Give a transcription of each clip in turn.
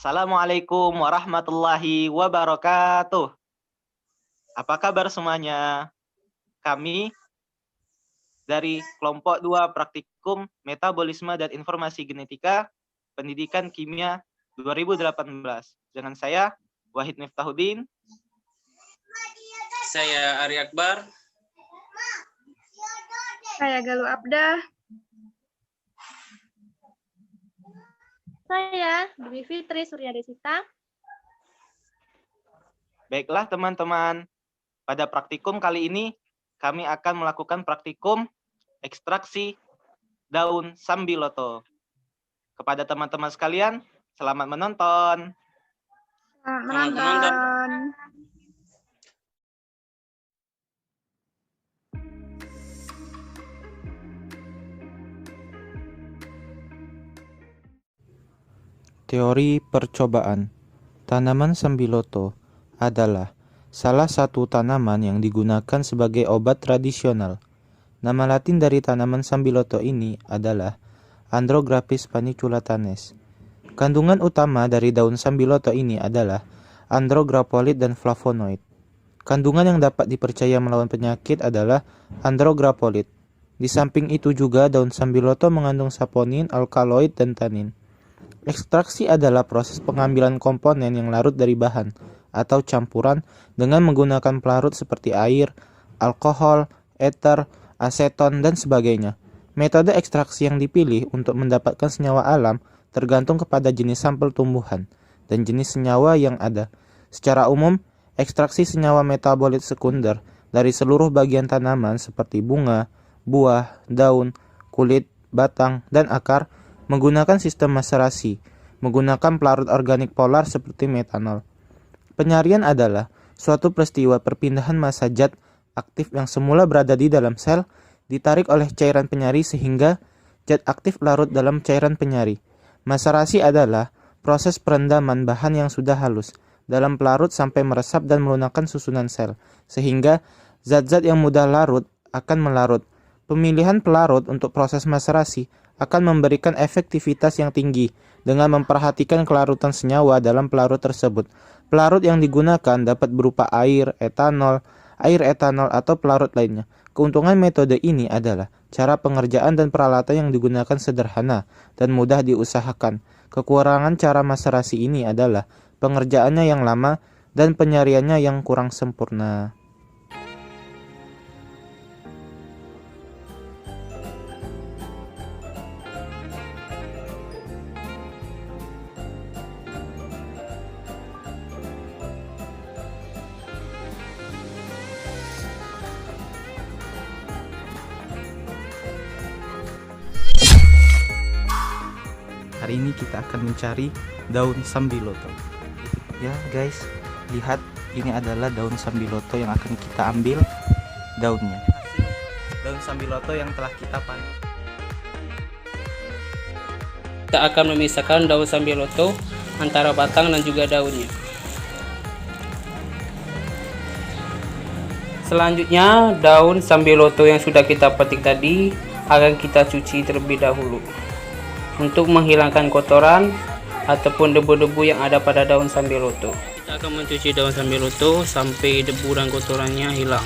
Assalamualaikum warahmatullahi wabarakatuh. Apa kabar semuanya? Kami dari kelompok 2 Praktikum Metabolisme dan Informasi Genetika Pendidikan Kimia 2018. Dengan saya Wahid Miftahuddin. Saya Ari Akbar. Saya Galuh Abdah. Saya Dwi Fitri Surya Desita. Baiklah teman-teman, pada praktikum kali ini kami akan melakukan praktikum ekstraksi daun sambiloto. Kepada teman-teman sekalian, selamat menonton. Selamat menonton. Teori percobaan. Tanaman sambiloto adalah salah satu tanaman yang digunakan sebagai obat tradisional. Nama latin dari tanaman sambiloto ini adalah Andrographis paniculatanes. Kandungan utama dari daun sambiloto ini adalah andrograpolit dan flavonoid. Kandungan yang dapat dipercaya melawan penyakit adalah andrograpolit. Di samping itu juga daun sambiloto mengandung saponin, alkaloid, dan tanin. Ekstraksi adalah proses pengambilan komponen yang larut dari bahan atau campuran dengan menggunakan pelarut seperti air, alkohol, eter, aseton, dan sebagainya. Metode ekstraksi yang dipilih untuk mendapatkan senyawa alam tergantung kepada jenis sampel tumbuhan dan jenis senyawa yang ada. Secara umum, ekstraksi senyawa metabolit sekunder dari seluruh bagian tanaman seperti bunga, buah, daun, kulit, batang, dan akar menggunakan sistem maserasi, menggunakan pelarut organik polar seperti metanol. Penyarian adalah suatu peristiwa perpindahan massa zat aktif yang semula berada di dalam sel, ditarik oleh cairan penyari sehingga zat aktif larut dalam cairan penyari. Maserasi adalah proses perendaman bahan yang sudah halus dalam pelarut sampai meresap dan melunakkan susunan sel, sehingga zat-zat yang mudah larut akan melarut. Pemilihan pelarut untuk proses maserasi akan memberikan efektivitas yang tinggi dengan memperhatikan kelarutan senyawa dalam pelarut tersebut. Pelarut yang digunakan dapat berupa air etanol atau pelarut lainnya. Keuntungan metode ini adalah cara pengerjaan dan peralatan yang digunakan sederhana dan mudah diusahakan. Kekurangan cara maserasi ini adalah pengerjaannya yang lama dan penyariannya yang kurang sempurna. Hari ini kita akan mencari daun sambiloto. Ya guys, lihat ini adalah daun sambiloto yang akan kita ambil daunnya. Daun sambiloto yang telah kita panen. Kita akan memisahkan daun sambiloto antara batang dan juga daunnya. Selanjutnya, daun sambiloto yang sudah kita petik tadi akan kita cuci terlebih dahulu untuk menghilangkan kotoran ataupun debu-debu yang ada pada daun sambiloto. Kita akan mencuci daun sambiloto sampai debu dan kotorannya hilang.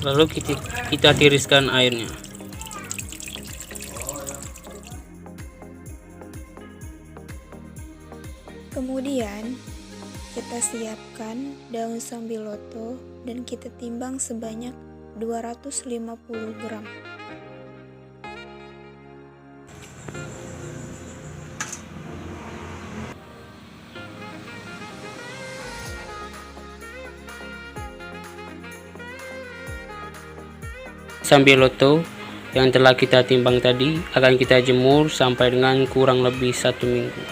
Lalu kita tiriskan airnya. Kemudian kita siapkan daun sambiloto dan kita timbang sebanyak 250 gram. Sambiloto yang telah kita timbang tadi akan kita jemur sampai dengan kurang lebih 1 minggu.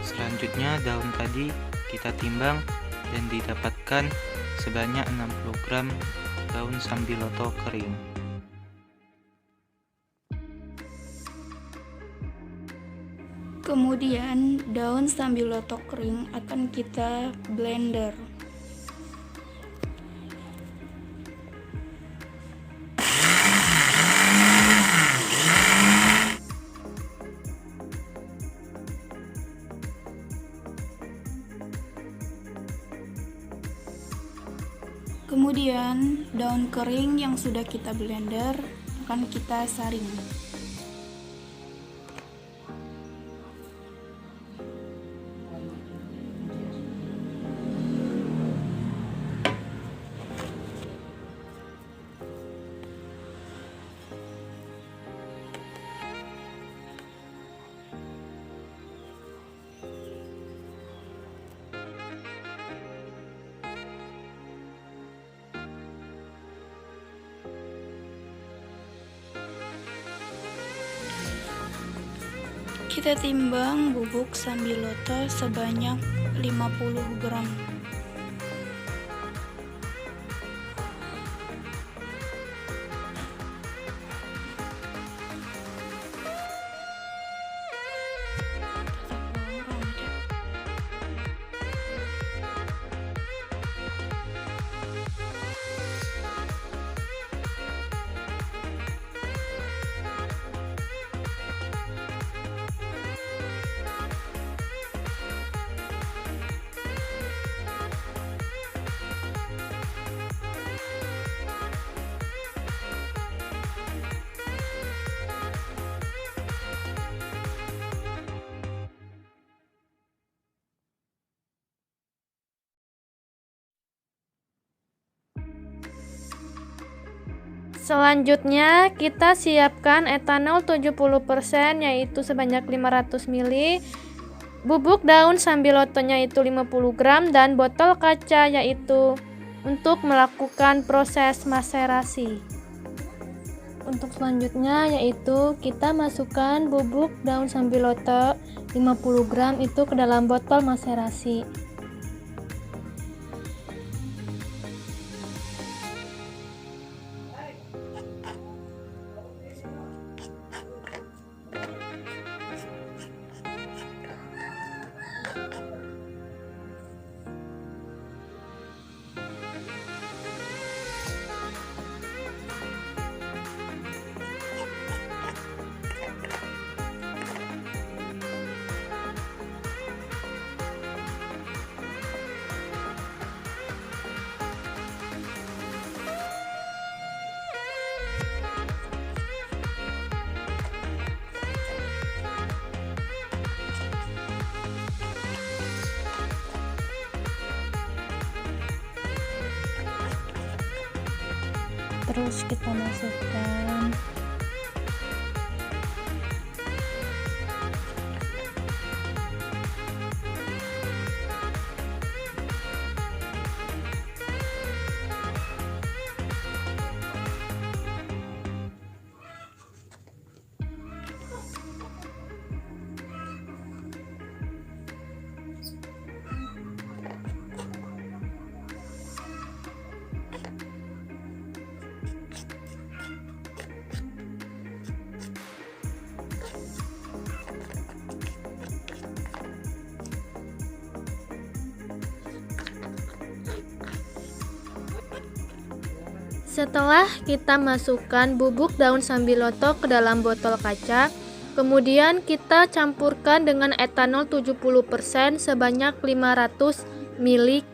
Selanjutnya daun tadi kita timbang dan didapatkan sebanyak 60 gram daun sambiloto kering. Kemudian daun sambiloto kering akan kita blender. Kemudian daun kering yang sudah kita blender akan kita saring. Kita timbang bubuk sambiloto sebanyak 50 gram. Selanjutnya kita siapkan etanol 70% yaitu sebanyak 500 ml, bubuk daun sambilotonya itu 50 gram dan botol kaca yaitu untuk melakukan proses maserasi. Untuk selanjutnya yaitu kita masukkan bubuk daun sambiloto 50 gram itu ke dalam botol maserasi. Terus kita masukkan Setelah kita masukkan bubuk daun sambiloto ke dalam botol kaca, kemudian kita campurkan dengan etanol 70% sebanyak 500 ml.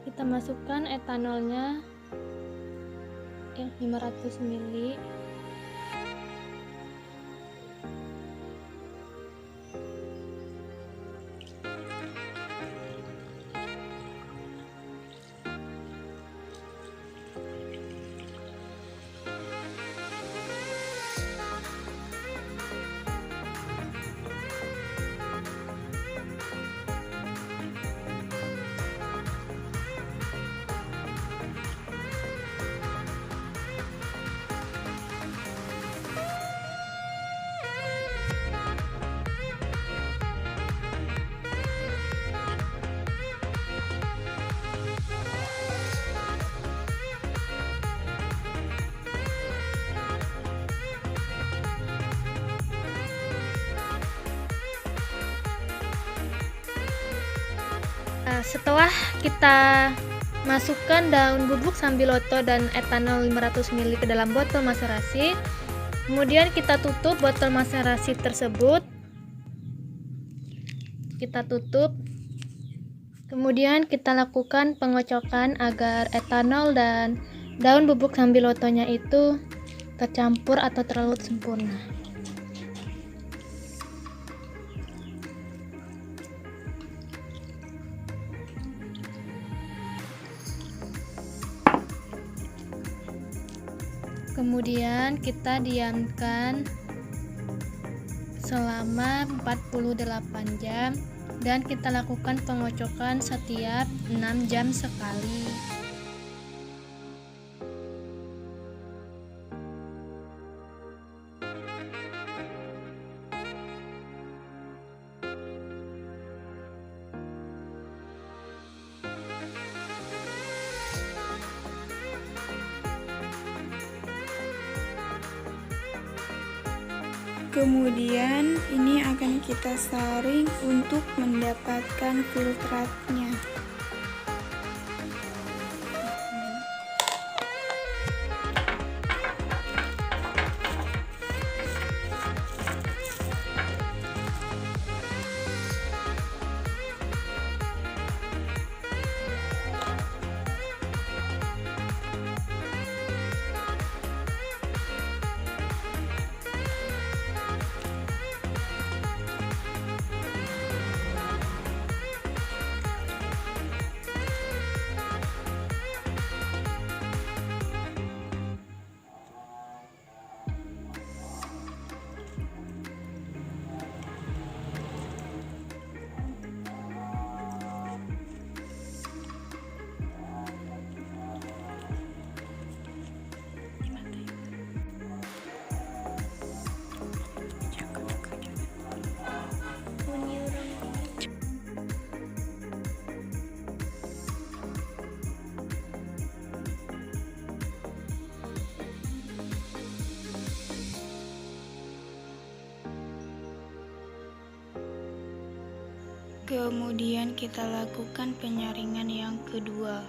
Kita masukkan etanolnya yang 500 ml. Nah, setelah kita masukkan daun bubuk sambiloto dan etanol 500 ml ke dalam botol maserasi, kemudian kita tutup botol maserasi tersebut. Kita tutup. Kemudian kita lakukan pengocokan agar etanol dan daun bubuk sambilotonya itu tercampur atau terlalu sempurna. Kemudian kita diamkan selama 48 jam dan kita lakukan pengocokan setiap 6 jam sekali. Kemudian ini akan kita saring untuk mendapatkan filtratnya. Kemudian kita lakukan penyaringan yang kedua.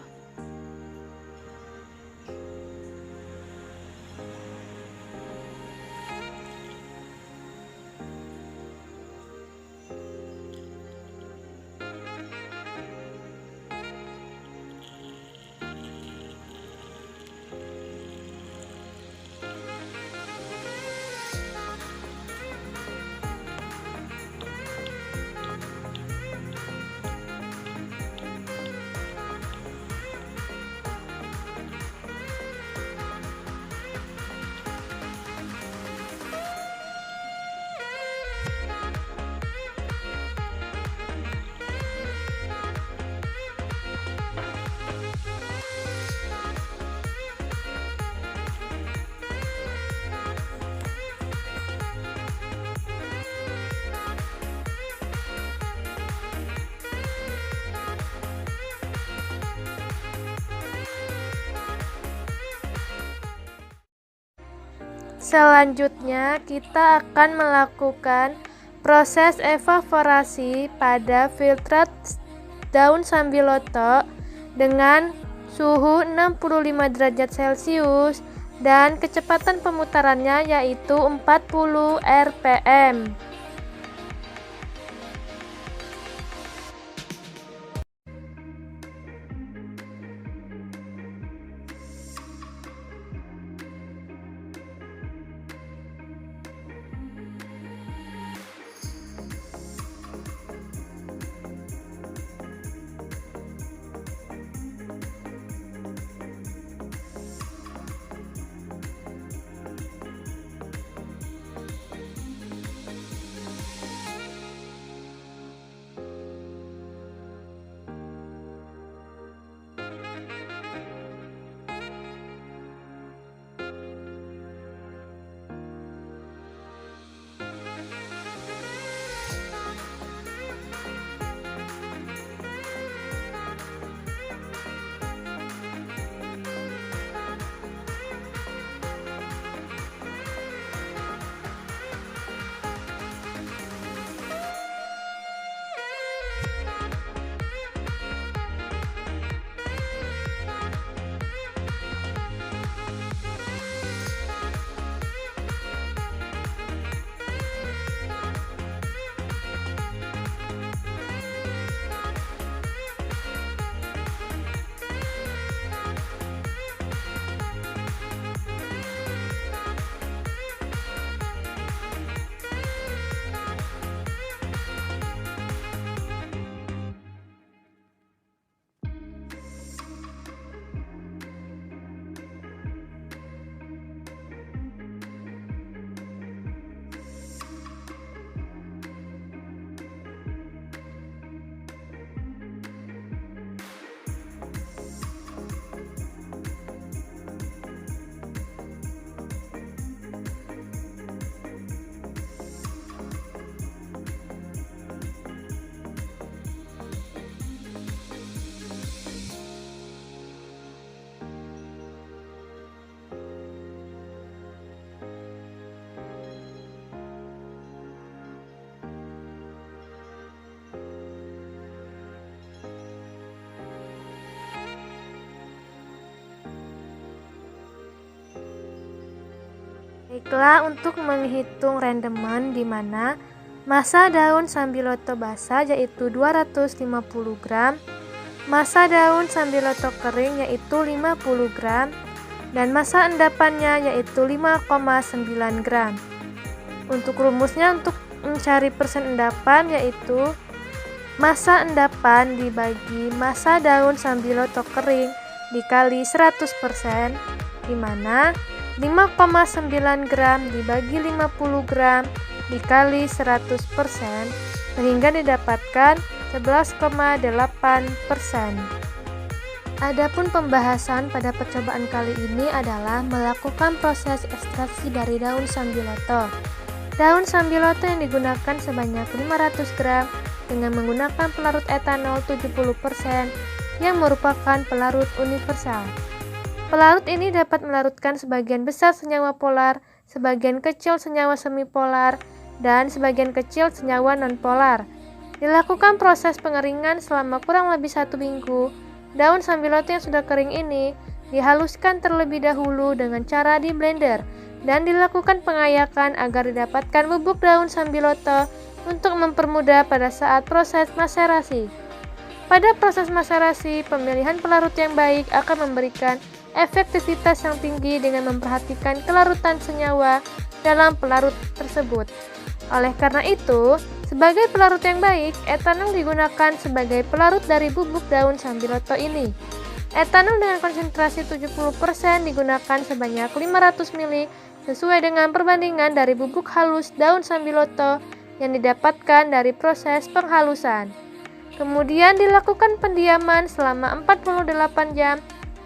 Selanjutnya, kita akan melakukan proses evaporasi pada filtrat daun sambiloto dengan suhu 65 derajat Celcius dan kecepatan pemutarannya yaitu 40 rpm. Baiklah, untuk menghitung rendemen di mana massa daun sambiloto basah yaitu 250 gram, massa daun sambiloto kering yaitu 50 gram, dan massa endapannya yaitu 5,9 gram. Untuk rumusnya untuk mencari persen endapan yaitu massa endapan dibagi massa daun sambiloto kering dikali 100%, di mana 5,9 gram dibagi 50 gram dikali 100%, sehingga didapatkan 11,8%. Adapun pembahasan pada percobaan kali ini adalah melakukan proses ekstraksi dari daun sambiloto. Daun sambiloto yang digunakan sebanyak 500 gram dengan menggunakan pelarut etanol 70% yang merupakan pelarut universal. Pelarut ini dapat melarutkan sebagian besar senyawa polar, sebagian kecil senyawa semipolar, dan sebagian kecil senyawa nonpolar. Dilakukan proses pengeringan selama kurang lebih 1 minggu. Daun sambiloto yang sudah kering ini dihaluskan terlebih dahulu dengan cara di blender dan dilakukan pengayakan agar didapatkan bubuk daun sambiloto untuk mempermudah pada saat proses maserasi. Pada proses maserasi, pemilihan pelarut yang baik akan memberikan efektivitas yang tinggi dengan memperhatikan kelarutan senyawa dalam pelarut tersebut. Oleh karena itu, sebagai pelarut yang baik, etanol digunakan sebagai pelarut dari bubuk daun sambiloto ini. Etanol dengan konsentrasi 70% digunakan sebanyak 500 ml sesuai dengan perbandingan dari bubuk halus daun sambiloto yang didapatkan dari proses penghalusan. Kemudian dilakukan pendiaman selama 48 jam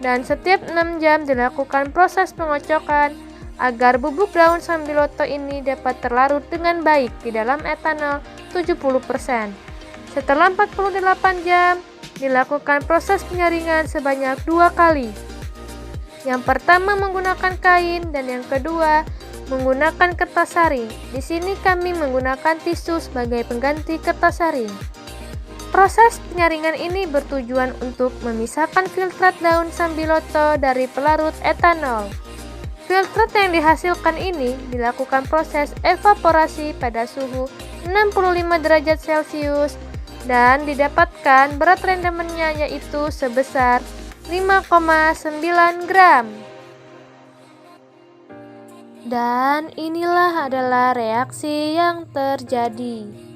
dan setiap 6 jam dilakukan proses pengocokan agar bubuk daun sambiloto ini dapat terlarut dengan baik di dalam etanol 70%. Setelah 48 jam, dilakukan proses penyaringan sebanyak 2 kali. Yang pertama menggunakan kain dan yang kedua menggunakan kertas saring. Di sini kami menggunakan tisu sebagai pengganti kertas saring. Proses penyaringan ini bertujuan untuk memisahkan filtrat daun sambiloto dari pelarut etanol. Filtrat yang dihasilkan ini dilakukan proses evaporasi pada suhu 65 derajat Celcius dan didapatkan berat rendemennya yaitu sebesar 5,9 gram. Dan inilah adalah reaksi yang terjadi.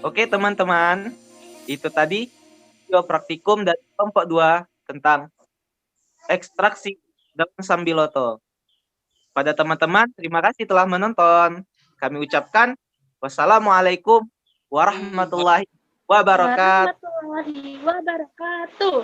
Oke teman-teman, itu tadi video praktikum dari kelompok 2 tentang ekstraksi daun sambiloto. Pada teman-teman, terima kasih telah menonton. Kami ucapkan wassalamualaikum warahmatullahi wabarakatuh. Warahmatullahi wabarakatuh.